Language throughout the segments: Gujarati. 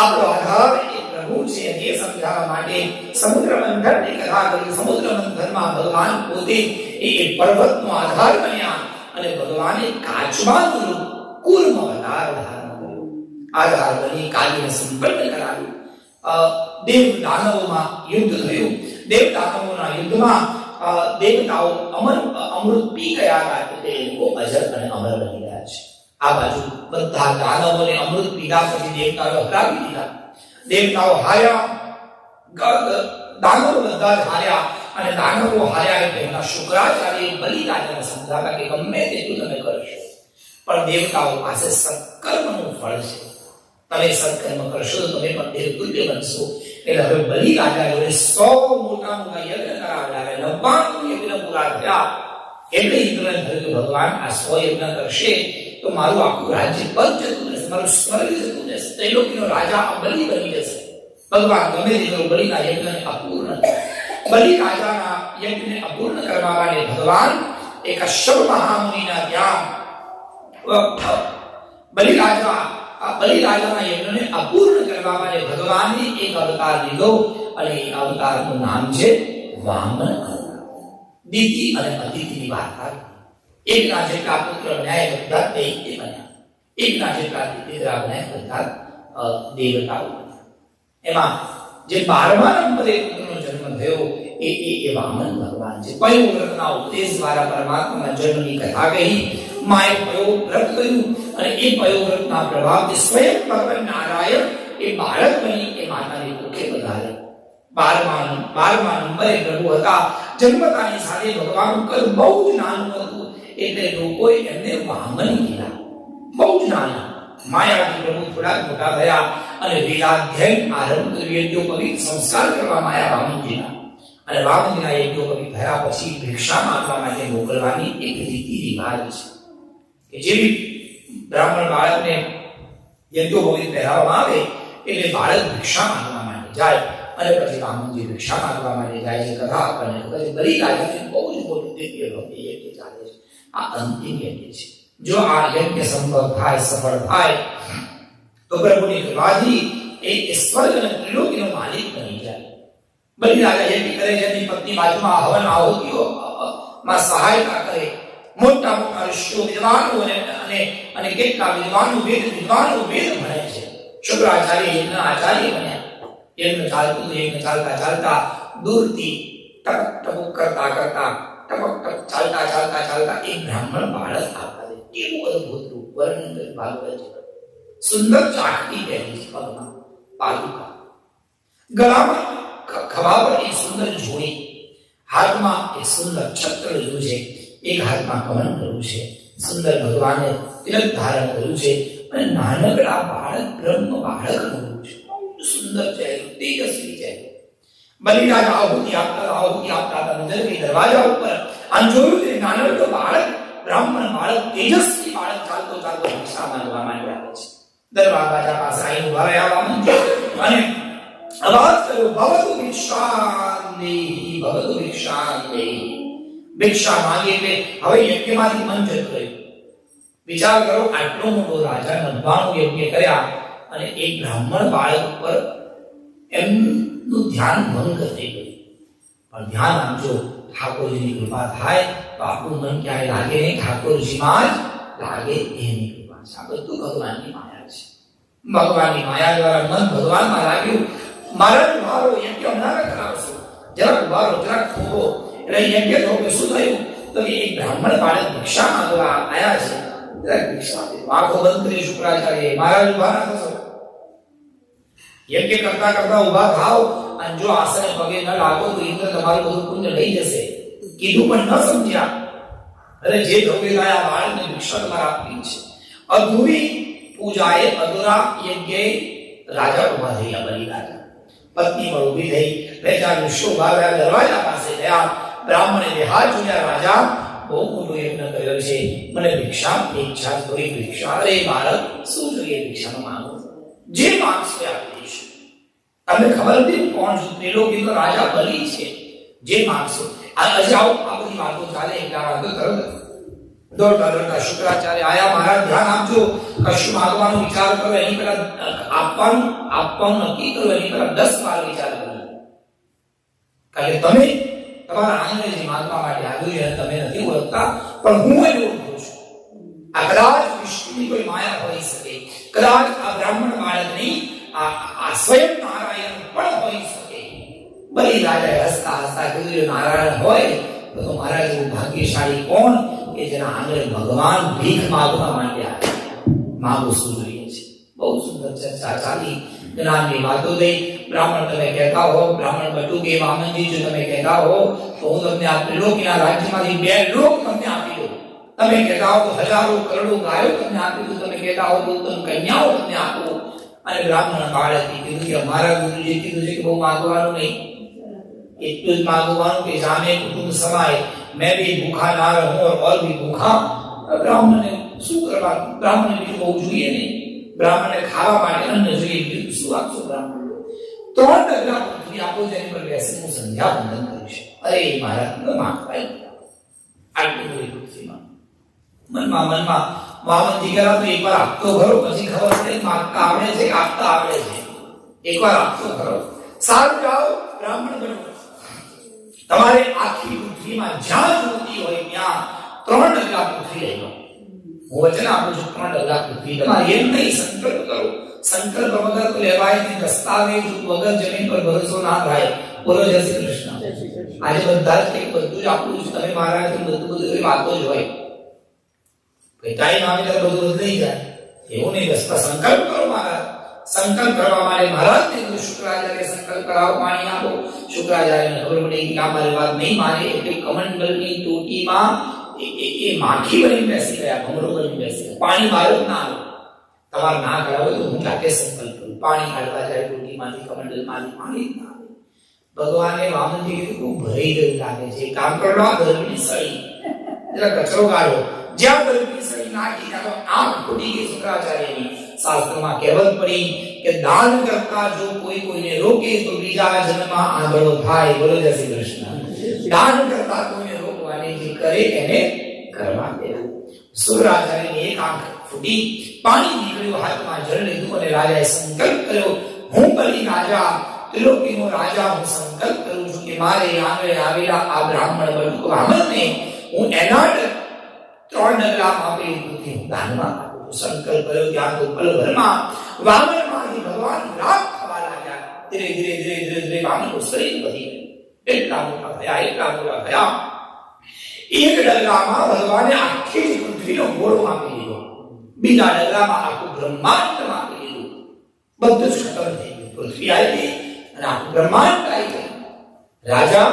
આપણો આધાર એ પ્રભુ છે એ સમજાવવા માટે સમુદ્ર મંથનની કથા કરી. સમુદ્ર મંથનમાં ભગવાન પોતે એ પર્વતનો આધાર બન્યા અને ભગવાને કાચબાનું રૂપ કુર્મ અવતાર ધારણ કર્યો. આધાર બની કાલીને સંપન્ન કરાવ્યું. દેવ દાનવોમાં યુદ્ધ થયું. દેવ દાનવોના યુદ્ધમાં દેવતાઓ અમૃત પી ગયા હતા એટલે એ લોકો અજર અને અમર બની ગયા છે. આ બાજુ બધા દાનવોને અમૃત પીધા પછી દેવતાઓ હરાવી દીધા. દેવતાઓ હાર્યા, દાનવો બધા જ હાર્યા અને દાનવો હાર્યા એટલે એમના શુક્રાચાર્ય બલિરાજાને સમજાવ્યા કે ગમે તેટલું તમે કરશો પણ દેવતાઓ પાસે સત્કર્મનું ફળ છે. તમે સત્કર્મ કરશો તો તમે પણ દેવતુલ્ય બનશો. એટલે હવે બલિરાજા જોડે 100 મોટા મોટા યજ્ઞ કરાવ્યા. 99 યજ્ઞ પૂરા થયા એટલે ઇન્દ્રને થયું કે ભગવાન આ 100 યજ્ઞ કરશે તો મારું આખું રાજ્ય પદ જતું રહેશે, મારું સ્વર્ગ જતું રહેશે, ત્રિલોકીનો રાજા બલિ બની જશે. ભગવાન ગમે તે બલિના યજ્ઞને અપૂર્ણ, બલિરાજાના યજ્ઞને અપૂર્ણ કરવા માટે ભગવાન એક કશ્યપ મહામુનિના ત્યાં બલિરાજાના યજ્ઞને અપૂર્ણ કરવા માટે ભગવાને એક અવતાર લીધો અને એ અવતારનું નામ છે વામન અવતાર. દિતિ અને અદિતિની વાર્તા. એકના જેટલા પુત્ર બન્યા બધા દૈત્ય બન્યા, એકના જેટલા દીકરા બન્યા બધા દેવતાઓ બન્યા. એમાં જે 12મા નંબરે પુત્રનો જન્મ થયો એ વામન ભગવાન છે. પયોવ્રતના ઉપદેશ દ્વારા પરમાત્માના જન્મની કથા કહી. માએ પયોવ્રત કર્યું અને એ પયોવ્રતના પ્રભાવથી સ્વયં ભગવાન નારાયણ એ બાળક બની એ માતાની કુખે પધાર્યા. 12મા નંબરે પ્રભુ હતા. જન્મતાની સાથે ભગવાનનું કદ બહુ જ નાનું હતું એટલે લોકોએ એમને વામન કીધા. બહુ જ નાના. માયાથી પ્રભુ થોડા મોટા થયા અને વેદાધ્યયન આરંભ કર્યું. યજ્ઞોપવિત સંસ્કાર કરવામાં આવ્યા વામનજીના. અને વામનજીના યજ્ઞોપવિત થયા પછી ભિક્ષા માંગવા માટે મોકલવાની એક રીતિ રિવાજ છે કે જેવી બ્રાહ્મણ બાળકને યજ્ઞોપવિત પહેરાવવામાં આવે એટલે બાળક ભિક્ષા માંગવા માટે જાય અને પછી વામનજી ભિક્ષા માંગવા માટે જાય છે. કથા આપણને ખબર છે. બલિરાજાને બહુ જ મોટું દિવ્ય યજ્ઞ ચાલે છે. આ અંતિમ યજ્ઞ છે. જો આ યજ્ઞ સંભવ થાય, સફળ થાય તો પ્રભુની કૃપાથી એ સ્વર્ગ અને ત્રિલોકીનો માલિક બની જાય. બલિરાજા યજ્ઞ કરે છે. એની પત્ની બાજુમાં હવન આહુતિઓમાં સહાયતા કરે. મોટા મોટા ઋષિઓ વિદ્વાનો અને કેટલા વિદ્વાનો વેદ ભણે છે. શુક્રાચાર્ય યજ્ઞ આચાર્ય બન્યા. યજ્ઞ ચાલતા દૂરથી ટપક ટપક કરતા ટપક ચાલતા એક બ્રાહ્મણ બાળક આવતા. કેવું અદભુત રૂપ વર્ણન કરી ભાગવત. સુંદર ચાકડી પહેરી છે પગમાં, પાદુકા, ગળામાં ખભા પર એક સુંદર જોડી, હાથમાં એક સુંદર છત્ર લીધું છે, એક હાથમાં કમળ કર્યું છે, સુંદર ભગવાને તિલક ધારણ કર્યું છે અને નાનકડા બાળક બ્રહ્મ બાળક કર્યું છે. સુંદર ચહેરો, તેજસ્વી ચહેરો. બલિરાજા આહુતિ આપતા નજર ગઈ દરવાજા ઉપર અને જોયું કે નાનકડો બાળક, બ્રાહ્મણ બાળક, તેજસ્વી બાળક ચાલતો ભિક્ષા માંગવા માટે આવે છે. દરવાજા પાસે આવીને ઉભા રહ્યા વામનજી અને અવાજ કર્યો, ભવતુ ભિક્ષાન્દેહી, ભવતુ ભિક્ષાન્દેહી. ભિક્ષા માંગી એટલે હવે યજ્ઞમાંથી મન જતું રહ્યું. વિચાર કરો, આટલો મોટો રાજા 99 યજ્ઞ કર્યા અને એક બ્રાહ્મણ બાળક ઉપર એમનું ધ્યાન ભંગ થઈ ગયું. પણ ધ્યાન આપજો, ઠાકોરજીની કૃપા થાય તો આપણું મન ક્યાંય લાગે નહીં, ઠાકોરજીમાં જ લાગે એની કૃપા છે. આ બધું ભગવાનની માયા છે. ભગવાનની માયા દ્વારા મન ભગવાનમાં લાગ્યું. મારા ઉભારો યજ્ઞ હમણાં કરાવશો, જરાક ઉભારો, જરાક થોભો. એટલે યજ્ઞ થોભે શું થયું તો એક બ્રાહ્મણ બાળક ભિક્ષા માંગવા આવ્યા છે. જરાક ભિક્ષા આંખો બંધ કરી શુક્રાચાર્ય મહારાજ ઉભા ના થશો, યજ્ઞ કરતા ઉભા થાવ અને જો આસને પગે ન લાગો તો ઇન્દ્ર તમારું બધું પુણ્ય લઈ જશે. કીધું પણ ન સમજ્યા. અરે જે ધોબેલાયા બાળકને ભિક્ષા તમારે આપવી છે. અધૂરી પૂજાએ અધૂરા યજ્ઞે રાજા ઉભા થયા. બલિરાજા પત્ની પણ ઉભી થઈ. બે ચાર ઋષિઓ ઉભા રહ્યા, દરવાજા પાસે ગયા. બ્રાહ્મણે બે હાથ જોડ્યા, રાજા બહુ મોટો યજ્ઞ કર્યો છે, મને ભિક્ષા ઈચ્છા થોડી ભિક્ષા. અરે બાળક શું જોઈએ ભિક્ષાનો માંગો, જે માંગશે આપી દઈશું. તમને ખબર નથી કોણ છું? ત્રિલોકીનો રાજા બલિ છે. જે માંગશો. આજે આવો આ બધી વાતો ચાલે એટલા વાતો તરત દોડતા દોડતા શુક્રાચાર્ય આયા, મહારાજ ધ્યાન આપજો, કશું માંગવાનો વિચાર કરો એની પહેલા આપવાનું નક્કી કરો એની પહેલા 10 વાર વિચાર કરો. કારણ કે તમે તમારા આંગણે જે માંગવા માટે આવ્યું છે તમે નથી ઓળખતા, પણ હું એને ઓળખું છું. આ કદાચ વિષ્ણુની કોઈ માયા હોઈ શકે, કદાચ આ બ્રાહ્મણ બાળકની આ સ્વયં નારાયણ પણ હોઈ શકે. બલી રાજાએ હસતા હસતા કીધું નારાયણ હોય તો મારા જેવું ભાગ્યશાળી કોણ કે જેના આંગણે ભગવાન ભીખ માંગવા માટે આવે. માંગવું શું જોઈએ છે. બહુ સુંદર ચર્ચા ચાલી, જ્ઞાનની વાતો થઈ. બ્રાહ્મણ તમે કહેતા હો, બ્રાહ્મણ બટુ કે વામનજી જો તમે કહેતા હો તો હું તમને આ ત્રિલોકીના રાજ્યમાંથી 2 લોક તમને આપી દઉં. તમે કહેતા હો તો હજારો કરોડો ગાયો તમને આપી દઉં. તમે કહેતા હો તો કન્યાઓ તમને આપું. અને બ્રાહ્મણ બાળકે કીધું કે મારા ગુરુજીએ કીધું છે કે બહુ માંગવાનું નહીં, એટલું જ માંગવાનું કે જામે કુટુંબ સમાય, मैं भी भूखा ना रहूं और भी भूखा. બ્રાહ્મણને શું કરવાનું? બ્રાહ્મણને બીજું બહુ જોઈએ નહીં. બ્રાહ્મણને ખાવા માટે અન્ન જોઈએ, બીજું શું આપશો બ્રાહ્મણ? 3 ડગલા પૃથ્વી આપો જેની પર બેસી હું સંધ્યા વંદન કરીશ. અરે મહારાજ ન માંગવાય આટલી બધી પૃથ્વીમાં. મનમાં વામનજી કહેલા તો એકવાર આપતો ખરો, પછી ખબર પડે માંગતા આવડે છે કે આપતા આવડે છે. એકવાર આપતો ખરો. સારું જાઓ બ્રાહ્મણ બનો. તમારે આખી પૃથ્વીમાં જ્યાં જોતી હોય ત્યાં 3 ડગલા પૃથ્વી લઈ લો. હું વચન આપું છું 3 ડગલા પૃથ્વી. તમારે એમ નહીં, સંકલ્પ કરો. સંકલ્પ વગર તો લેવાય નહીં. દસ્તાવેજ વગર જમીન પર ભરોસો ના થાય. બોલો જય શ્રી કૃષ્ણ. આજે બધા જ બધું જ આપણું છે. તમે મારા બધું વાતો જ હોય. ટાઈમ આવે ત્યારે બધું બદલાઈ જાય એવું નહીં. સંકલ્પ કરો મહારાજ. સંકલ્પ કરવા માટે મહારાજને શુક્રાચાર્ય સંકલ્પ કરાવો, પાણી આપો. શુક્રાચાર્યને ખબર પડી કે આ મારી વાત નહીં માને એટલે કમંડલની ટોટીમાં એ માખી બની બેસી ગયા, ભમરો બની બેસી ગયા. પાણી મારો જ ના આવે. તમારે ના કરાવો તો હું જાતે સંકલ્પ કરું. પાણી કાઢવા જાય ટોટીમાંથી, કમંડલમાંથી પાણી ના આવે. ભગવાને વામનજી કીધું બહુ ભરાઈ ગયું લાગે છે, કામ કરો ગરબની સળી જરા કચરો કાઢો. જ્યાં ગરબની સળી નાખી ત્યાં તો આંખ ફૂટી ગઈ શુક્રાચાર્યની. શાસ્ત્રમાં કહેવત પડી કે દાન કરતા જો કોઈ કોઈને રોકે તો બીજા જન્મમાં આંધળો થાય. બોલો જય શ્રી કૃષ્ણ. દાન કરતા કોઈને રોકવાની જે કરે એને કરવા દેવું. શુક્રાચાર્યની એક આંખ ફૂટી, પાણી નીકળ્યું, હાથમાં જળ લીધું અને રાજાએ સંકલ્પ કર્યો, હું બલી રાજા, ત્રિલોકીનો રાજા, હું સંકલ્પ કરું છું કે મારે આંગણે આવેલા આ બ્રાહ્મણ બટુ વામનને હું એના 3 ડગલામાં આપેલી પૃથ્વી હું દાનમાં આપું. સંકલ્પ કર્યો ત્યાં તો પલભરમાં વામનમાંથી ભગવાન રાગ થવા લાગ્યા. ધીરે ધીરે ધીરે ધીરે ધીરે વામનનું શરીર વધી ગયું. એટલા મોટા થયા. એક ડગલામાં ભગવાને આખી પૃથ્વીનો ગોળો આપી દીધો. બીજા ડગલામાં આખું બ્રહ્માંડ આપી દીધું. બધું જ ખતમ થઈ ગયું. પૃથ્વી આવી ગઈ અને આખું બ્રહ્માંડ આવી ગયું. રાજા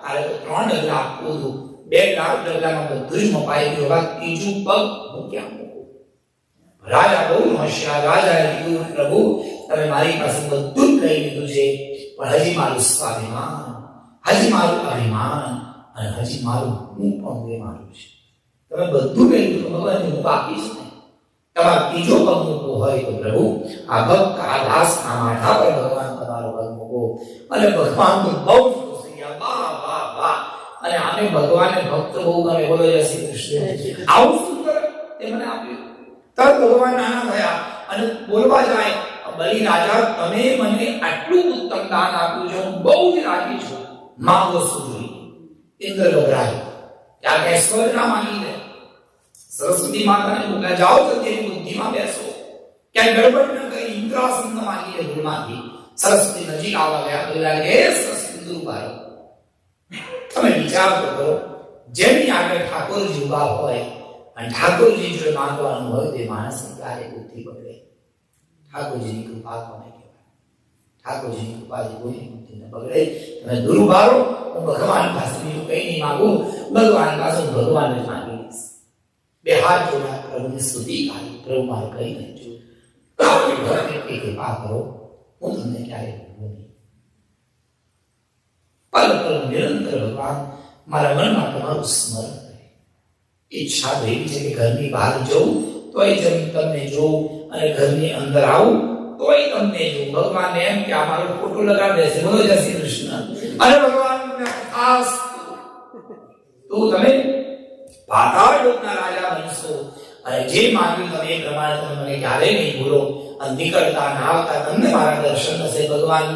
તારે તો 3 ડગલા આપવું હતું. 2 ડગલામાં બધું જ મપાઈ ગયું. હવે ત્રીજું પગ હું ક્યાં મૂકું? રાજા બહુ હોશિયાર. રાજાએ કીધું પ્રભુ તમે મારી પાસે બધું જ લઈ લીધું છે, પણ હજી મારું સ્વાભિમાન, હજી મારું અભિમાન અને હજી મારું હું પણ મારું છે. તમે બધું લઈ લીધું, ભગવાન હું બાકી છે ને. તમારો ત્રીજો પગ મૂકવો હોય તો પ્રભુ આ ભક્ત આ દાસ આ માથા પર ભગવાન તમારો પગ મૂકો. અને ભગવાન તો બહુ ખુશ થઈ ગયા. વાહ વાહ વાહ. અને આને ભગવાનને ભક્ત બહુ ગમે. બોલો જય શ્રી કૃષ્ણ. આવું સુંદર તે મને આપ્યું. તર ભગવાન નાના થયા અને બોલવા જાય, બલી રાજા તમે મને આટલું ઉત્તમ દાન આપ્યું છે, હું બહુ જ રાજી છું, માંગો શું જોઈએ? ઇન્દ્ર ગભરાયો. ત્યાં કે સ્વર ના માંગી લે. સરસ્વતી માતાને બોલ્યા જાઓ તો તેની બુદ્ધિમાં બેસો. ક્યાંય ગડબડ ન કરી ઇન્દ્રાસન માંગી લે ભૂલમાંથી. સરસ્વતી નજીક આવવા ગયા. બોલ્યા હે સરસ્વતી દુર્ભારો, તમે વિચાર તો કરો, જેની આગળ ઠાકોરજી ઉભા હોય અને ઠાકોરજી જો માંગવાનું હોય તે માણસની ક્યારે બુદ્ધિ બગડે? ઠાકોરજીની કૃપા કોને કહેવાય? ઠાકોરજીની કૃપાથી કોઈની બુદ્ધિ ન બગડે. તમે દુર્ભારો, હું ભગવાન પાસે બીજું કઈ નહીં માંગુ, ભગવાન પાસે હું ભગવાનને જ માંગી લઈશ. 2 હાથ જોડા પ્રભુની સ્તુતિ કરી, પ્રભુ મારે કઈ નહીં જોયું, કૃપા કરો, હું તમને ક્યારે ભૂલું નહીં. પલ પલ નિરંતર ભગવાન મારા મનમાં તમારું સ્મરણ કરે. ઈચ્છા એવી છે કે ઘરની બહાર જવું તોય તમને જોઉં અને ઘરની અંદર આવું તોય તમને જોઉં. ભગવાનને એમ કે આ મારો ફોટો લગાવી દેશે. બોલો જય શ્રી કૃષ્ણ. અને ભગવાન ખાસ તો તમે પાતાળ લોકના રાજા બનશો અને જે માગ્યું તમે એ પ્રમાણે તમે મને ક્યારેય નહીં ભૂલો અને નીકળતા ના આવતા તમને મારા દર્શન થશે. ભગવાન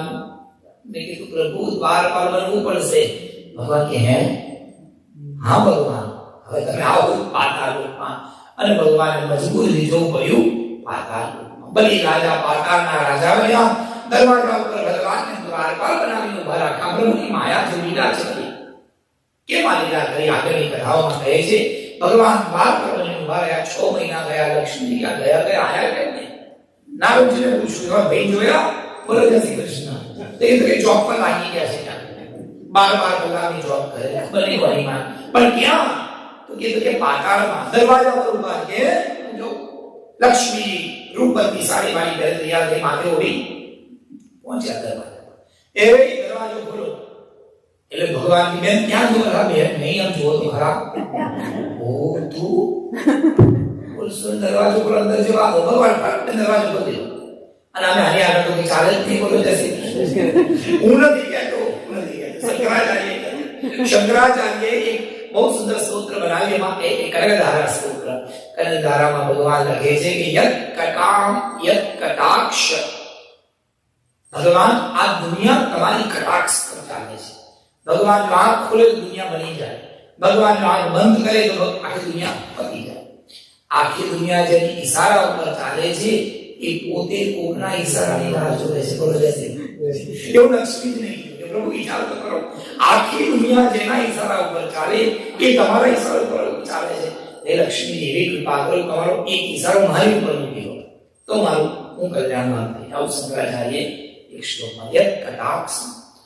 મેં કીધું પ્રભુ દ્વાર પર બનવું પડશે. ભગવાન કે હે હા ભગવાન હવે તમે આવો પાતાળ લોકમાં. અને ભગવાને મજબૂરી જોવું પડ્યું પાતાળ લોકમાં. બલી રાજા પાતાળના રાજા બન્યા. દરવાજા ઉપર ભગવાનને દ્વારપાલ બનાવીને ઉભા રાખ્યા. બ્રહ્મની માયા જે લીલા છે કેમ આ લીલા કરી આગળની કથાઓમાં કહે છે. ભગવાન દ્વાર પર બનીને ઉભા રહ્યા. 6 મહિના ગયા. લક્ષ્મી ગયા આયા કેમ નહીં? નારદજીને પૂછ્યું ભાઈ જોયા? બોલો જય શ્રી કૃષ્ણ. તે કે જોબ પર લાગી ગયા છે. 12 કલાકની જોબ કરે બની બનીમાં. પણ ક્યાં? તો કે પાતાળમાં દરવાજા પર ઉભા કે જો લક્ષ્મી રૂપવતી સાડી વાળી પહેરી તૈયાર થઈ માથે ઓઢી પહોંચ્યા દરવાજા પર. એ દરવાજો ખોલો એટલે ભગવાન ની બેન ક્યાં જો રહા બેન નહીં આમ જો તો ખરા. ઓ તું બોલસો દરવાજો પર અંદર જેવા ભગવાન ફટ દરવાજો ખોલ્યો અને અમે આની આગળ તો ચાલે જ નહીં. બોલો જશે હું નથી કહેતો શંકરાચાર્ય એક બહુ સુંદર સ્તોત્ર બનાવ્યું. એમાં એક કનકધારા સ્તોત્ર. કનકધારામાં ભગવાન લખે છે કે યત કટાક્ષ ભગવાન આ દુનિયા તમારી કટાક્ષ પર ચાલે છે. ભગવાન નો આંખ ખોલે તો દુનિયા બની જાય. ભગવાન નો આંખ બંધ કરે તો આખી દુનિયા પતી જાય. આખી દુનિયા જેની ઈશારા ઉપર ચાલે છે એ પોતે કોકના ઈશારાની રાહ જોવે છે. બોલો જશે એવું લક્ષ્મી જ નહીં. પ્રભુ વિચાર તો કરો આખી દુનિયા જેના ઈશારા ઉપર ચાલે એ તમારા ઈશારા ઉપર ચાલે છે. એ લક્ષ્મી એવી કૃપા કરો તમારો એક ઈશારો મારી ઉપર મૂકી દો તો મારું હું કલ્યાણમાં થઈ. આવું શંકરાચાર્ય એક શ્લોકમાં યત કટાક્ષ